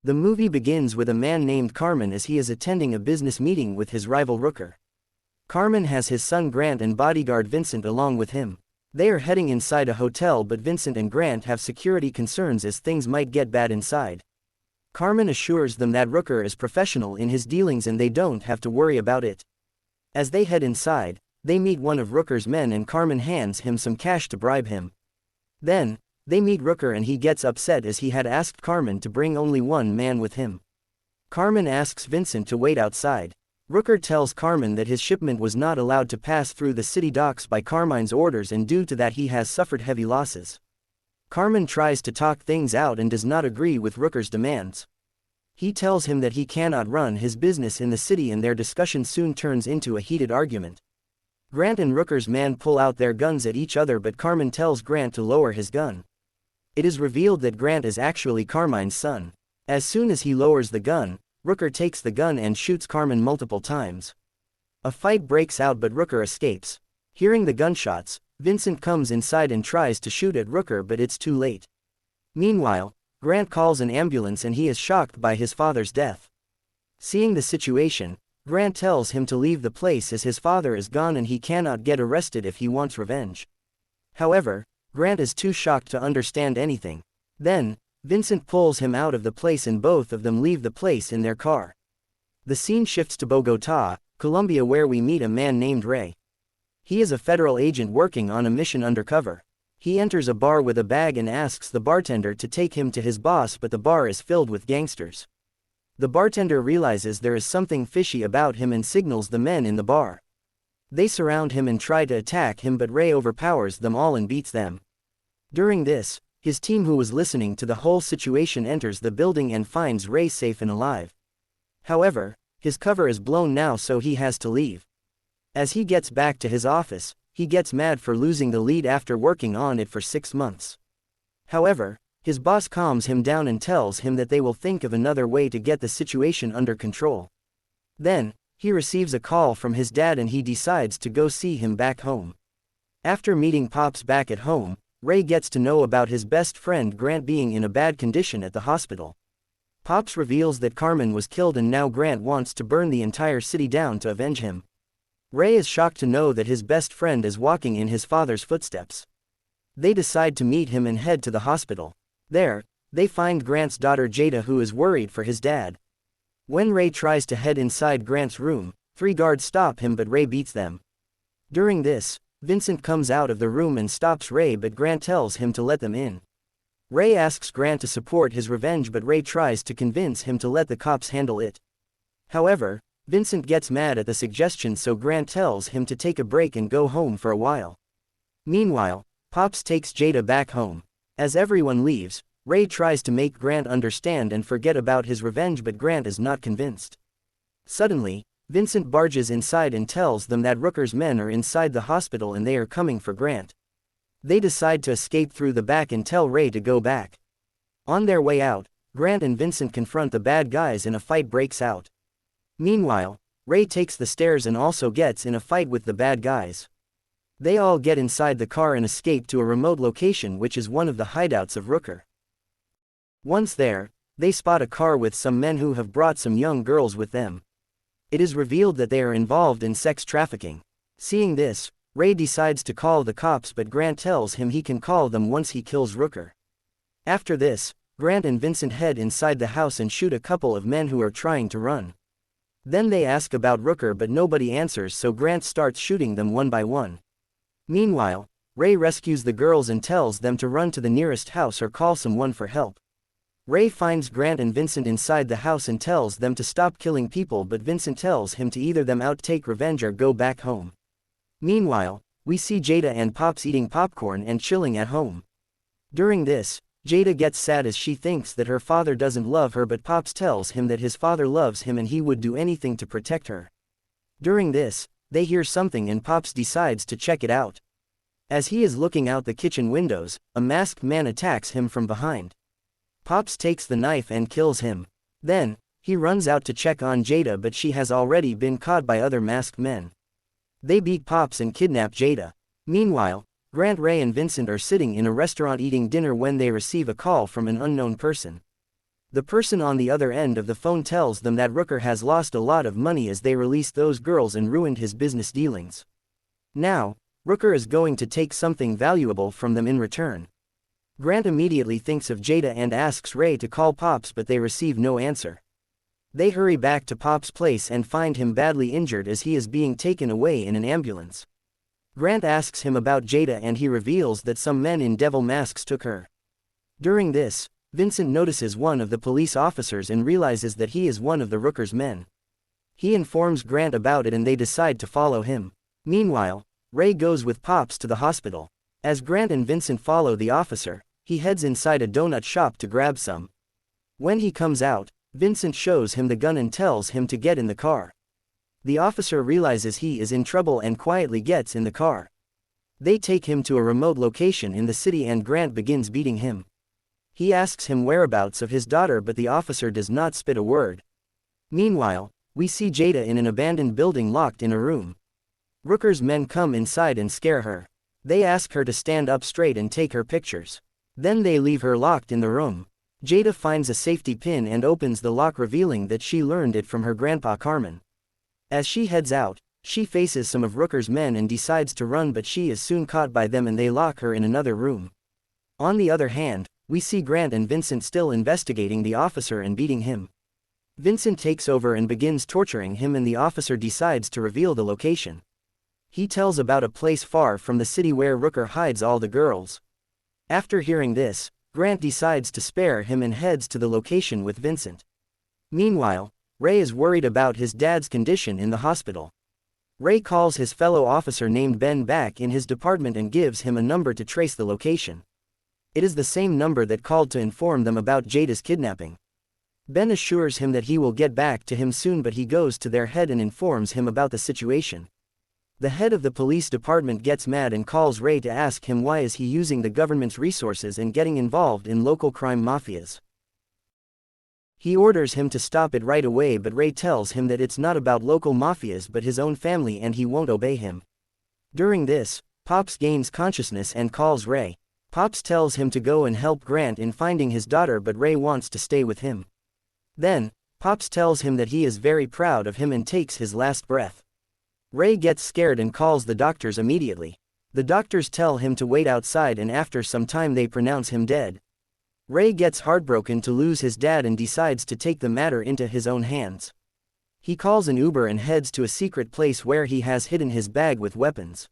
The movie begins with a man named Carmen as he is attending a business meeting with his rival Rooker. Carmen has his son Grant and bodyguard Vincent along with him. They are heading inside a hotel, but Vincent and Grant have security concerns as things might get bad inside. Carmen assures them that Rooker is professional in his dealings and they don't have to worry about it. As they head inside, they meet one of Rooker's men and Carmen hands him some cash to bribe him. Then, they meet Rooker and he gets upset as he had asked Carmen to bring only one man with him. Carmen asks Vincent to wait outside. Rooker tells Carmen that his shipment was not allowed to pass through the city docks by Carmine's orders, and due to that he has suffered heavy losses. Carmen tries to talk things out and does not agree with Rooker's demands. He tells him that he cannot run his business in the city, and their discussion soon turns into a heated argument. Grant and Rooker's man pull out their guns at each other, but Carmen tells Grant to lower his gun. It is revealed that Grant is actually Carmine's son. As soon as he lowers the gun, Rooker takes the gun and shoots Carmen multiple times. A fight breaks out, but Rooker escapes. Hearing the gunshots, Vincent comes inside and tries to shoot at Rooker, but it's too late. Meanwhile, Grant calls an ambulance and he is shocked by his father's death. Seeing the situation, Grant tells him to leave the place as his father is gone and he cannot get arrested if he wants revenge. However, Grant is too shocked to understand anything. Then, Vincent pulls him out of the place and both of them leave the place in their car. The scene shifts to Bogotá, Colombia, where we meet a man named Ray. He is a federal agent working on a mission undercover. He enters a bar with a bag and asks the bartender to take him to his boss, but the bar is filled with gangsters. The bartender realizes there is something fishy about him and signals the men in the bar. They surround him and try to attack him, but Ray overpowers them all and beats them. During this, his team, who was listening to the whole situation, enters the building and finds Ray safe and alive. However, his cover is blown now, so he has to leave. As he gets back to his office, he gets mad for losing the lead after working on it for 6 months. However, his boss calms him down and tells him that they will think of another way to get the situation under control. Then, he receives a call from his dad and he decides to go see him back home. After meeting Pops back at home, Ray gets to know about his best friend Grant being in a bad condition at the hospital. Pops reveals that Carmen was killed and now Grant wants to burn the entire city down to avenge him. Ray is shocked to know that his best friend is walking in his father's footsteps. They decide to meet him and head to the hospital. There, they find Grant's daughter Jada, who is worried for his dad. When Ray tries to head inside Grant's room, 3 guards stop him, but Ray beats them. During this, Vincent comes out of the room and stops Ray, but Grant tells him to let them in. Ray asks Grant to support his revenge, but Ray tries to convince him to let the cops handle it. However, Vincent gets mad at the suggestion, so Grant tells him to take a break and go home for a while. Meanwhile, Pops takes Jada back home. As everyone leaves, Ray tries to make Grant understand and forget about his revenge, but Grant is not convinced. Suddenly, Vincent barges inside and tells them that Rooker's men are inside the hospital and they are coming for Grant. They decide to escape through the back and tell Ray to go back. On their way out, Grant and Vincent confront the bad guys and a fight breaks out. Meanwhile, Ray takes the stairs and also gets in a fight with the bad guys. They all get inside the car and escape to a remote location, which is one of the hideouts of Rooker. Once there, they spot a car with some men who have brought some young girls with them. It is revealed that they are involved in sex trafficking. Seeing this, Ray decides to call the cops, but Grant tells him he can call them once he kills Rooker. After this, Grant and Vincent head inside the house and shoot a couple of men who are trying to run. Then they ask about Rooker, but nobody answers, so Grant starts shooting them one by one. Meanwhile, Ray rescues the girls and tells them to run to the nearest house or call someone for help. Ray finds Grant and Vincent inside the house and tells them to stop killing people, but Vincent tells him to either them out take revenge or go back home. Meanwhile, we see Jada and Pops eating popcorn and chilling at home. During this, Jada gets sad as she thinks that her father doesn't love her, but Pops tells him that his father loves him and he would do anything to protect her. During this, they hear something and Pops decides to check it out. As he is looking out the kitchen windows, a masked man attacks him from behind. Pops takes the knife and kills him. Then, he runs out to check on Jada, but she has already been caught by other masked men. They beat Pops and kidnap Jada. Meanwhile, Grant, Ray and Vincent are sitting in a restaurant eating dinner when they receive a call from an unknown person. The person on the other end of the phone tells them that Rooker has lost a lot of money as they released those girls and ruined his business dealings. Now, Rooker is going to take something valuable from them in return. Grant immediately thinks of Jada and asks Ray to call Pops, but they receive no answer. They hurry back to Pop's place and find him badly injured as he is being taken away in an ambulance. Grant asks him about Jada and he reveals that some men in devil masks took her. During this, Vincent notices one of the police officers and realizes that he is one of the Rooker's men. He informs Grant about it and they decide to follow him. Meanwhile, Ray goes with Pops to the hospital. As Grant and Vincent follow the officer, he heads inside a donut shop to grab some. When he comes out, Vincent shows him the gun and tells him to get in the car. The officer realizes he is in trouble and quietly gets in the car. They take him to a remote location in the city and Grant begins beating him. He asks him whereabouts of his daughter, but the officer does not spit a word. Meanwhile, we see Jada in an abandoned building locked in a room. Rooker's men come inside and scare her. They ask her to stand up straight and take her pictures. Then they leave her locked in the room. Jada finds a safety pin and opens the lock, revealing that she learned it from her grandpa Carmen. As she heads out, she faces some of Rooker's men and decides to run, but she is soon caught by them and they lock her in another room. On the other hand, we see Grant and Vincent still investigating the officer and beating him. Vincent takes over and begins torturing him and the officer decides to reveal the location. He tells about a place far from the city where Rooker hides all the girls. After hearing this, Grant decides to spare him and heads to the location with Vincent. Meanwhile, Ray is worried about his dad's condition in the hospital. Ray calls his fellow officer named Ben back in his department and gives him a number to trace the location. It is the same number that called to inform them about Jada's kidnapping. Ben assures him that he will get back to him soon, but he goes to their head and informs him about the situation. The head of the police department gets mad and calls Ray to ask him why is he using the government's resources and getting involved in local crime mafias. He orders him to stop it right away, but Ray tells him that it's not about local mafias but his own family and he won't obey him. During this, Pops gains consciousness and calls Ray. Pops tells him to go and help Grant in finding his daughter, but Ray wants to stay with him. Then, Pops tells him that he is very proud of him and takes his last breath. Ray gets scared and calls the doctors immediately. The doctors tell him to wait outside and after some time they pronounce him dead. Ray gets heartbroken to lose his dad and decides to take the matter into his own hands. He calls an Uber and heads to a secret place where he has hidden his bag with weapons.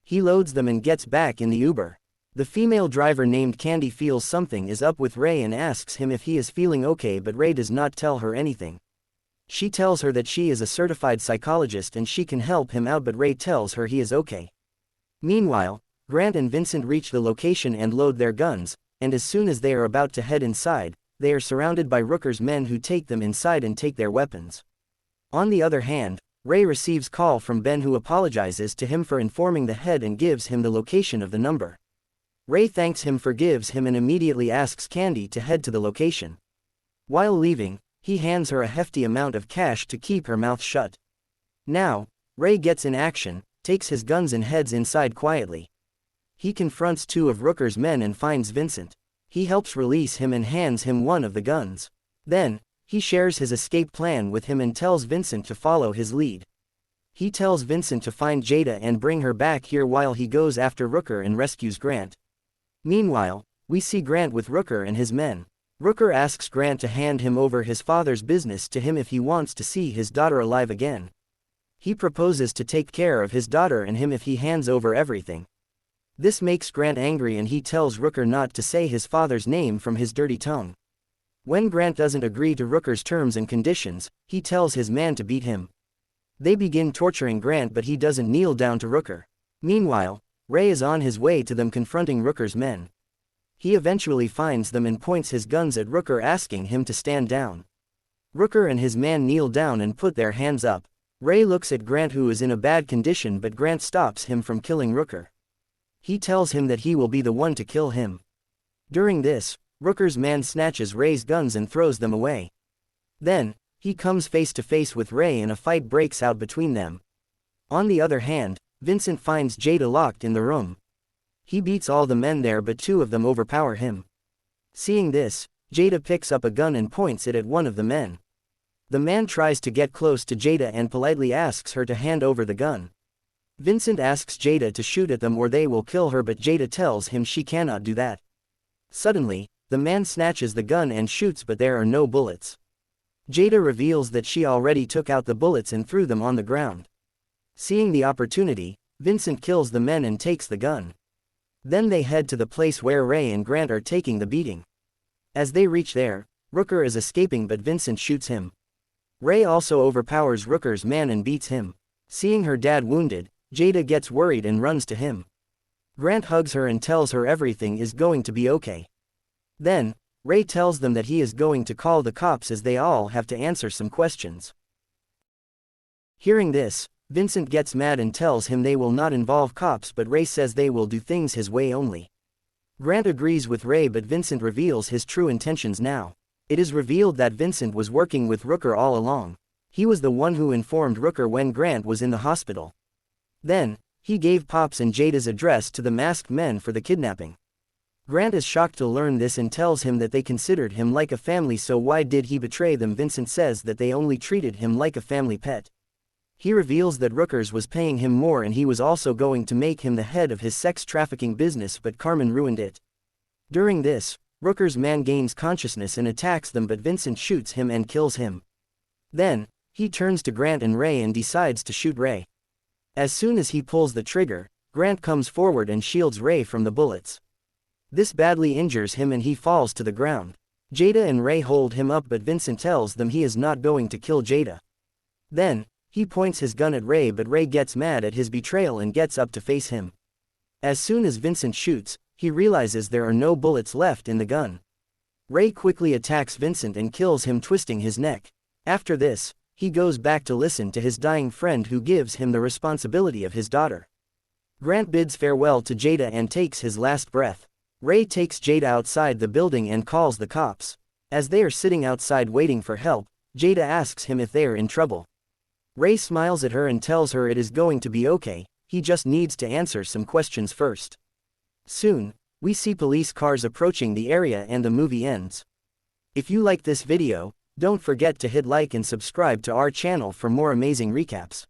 He loads them and gets back in the Uber. The female driver named Candy feels something is up with Ray and asks him if he is feeling okay, but Ray does not tell her anything. She tells her that she is a certified psychologist and she can help him out, but Ray tells her he is okay. Meanwhile, Grant and Vincent reach the location and load their guns, and as soon as they are about to head inside, they are surrounded by Rooker's men who take them inside and take their weapons. On the other hand, Ray receives call from Ben who apologizes to him for informing the head and gives him the location of the number. Ray thanks him, forgives him and immediately asks Candy to head to the location. While leaving, he hands her a hefty amount of cash to keep her mouth shut. Now, Ray gets in action, takes his guns and heads inside quietly. He confronts two of Rooker's men and finds Vincent. He helps release him and hands him one of the guns. Then, he shares his escape plan with him and tells Vincent to follow his lead. He tells Vincent to find Jada and bring her back here while he goes after Rooker and rescues Grant. Meanwhile, we see Grant with Rooker and his men. Rooker asks Grant to hand him over his father's business to him if he wants to see his daughter alive again. He proposes to take care of his daughter and him if he hands over everything. This makes Grant angry and he tells Rooker not to say his father's name from his dirty tongue. When Grant doesn't agree to Rooker's terms and conditions, he tells his man to beat him. They begin torturing Grant, but he doesn't kneel down to Rooker. Meanwhile, Ray is on his way to them confronting Rooker's men. He eventually finds them and points his guns at Rooker, asking him to stand down. Rooker and his man kneel down and put their hands up. Ray looks at Grant who is in a bad condition, but Grant stops him from killing Rooker. He tells him that he will be the one to kill him. During this, Rooker's man snatches Ray's guns and throws them away. Then, he comes face to face with Ray and a fight breaks out between them. On the other hand, Vincent finds Jada locked in the room. He beats all the men there, but two of them overpower him. Seeing this, Jada picks up a gun and points it at one of the men. The man tries to get close to Jada and politely asks her to hand over the gun. Vincent asks Jada to shoot at them or they will kill her, but Jada tells him she cannot do that. Suddenly, the man snatches the gun and shoots, but there are no bullets. Jada reveals that she already took out the bullets and threw them on the ground. Seeing the opportunity, Vincent kills the men and takes the gun. Then they head to the place where Ray and Grant are taking the beating. As they reach there, Rooker is escaping, but Vincent shoots him. Ray also overpowers Rooker's man and beats him. Seeing her dad wounded, Jada gets worried and runs to him. Grant hugs her and tells her everything is going to be okay. Then, Ray tells them that he is going to call the cops as they all have to answer some questions. Hearing this, Vincent gets mad and tells him they will not involve cops, but Ray says they will do things his way only. Grant agrees with Ray, but Vincent reveals his true intentions now. It is revealed that Vincent was working with Rooker all along. He was the one who informed Rooker when Grant was in the hospital. Then, he gave Pops and Jada's address to the masked men for the kidnapping. Grant is shocked to learn this and tells him that they considered him like a family, so why did he betray them? Vincent says that they only treated him like a family pet. He reveals that Rookers was paying him more and he was also going to make him the head of his sex trafficking business, but Carmen ruined it. During this, Rooker's man gains consciousness and attacks them, but Vincent shoots him and kills him. Then, he turns to Grant and Ray and decides to shoot Ray. As soon as he pulls the trigger, Grant comes forward and shields Ray from the bullets. This badly injures him and he falls to the ground. Jada and Ray hold him up, but Vincent tells them he is not going to kill Jada. Then, he points his gun at Ray, but Ray gets mad at his betrayal and gets up to face him. As soon as Vincent shoots, he realizes there are no bullets left in the gun. Ray quickly attacks Vincent and kills him, twisting his neck. After this, he goes back to listen to his dying friend who gives him the responsibility of his daughter. Grant bids farewell to Jada and takes his last breath. Ray takes Jada outside the building and calls the cops. As they are sitting outside waiting for help, Jada asks him if they are in trouble. Ray smiles at her and tells her it is going to be okay, he just needs to answer some questions first. Soon, we see police cars approaching the area and the movie ends. If you like this video, don't forget to hit like and subscribe to our channel for more amazing recaps.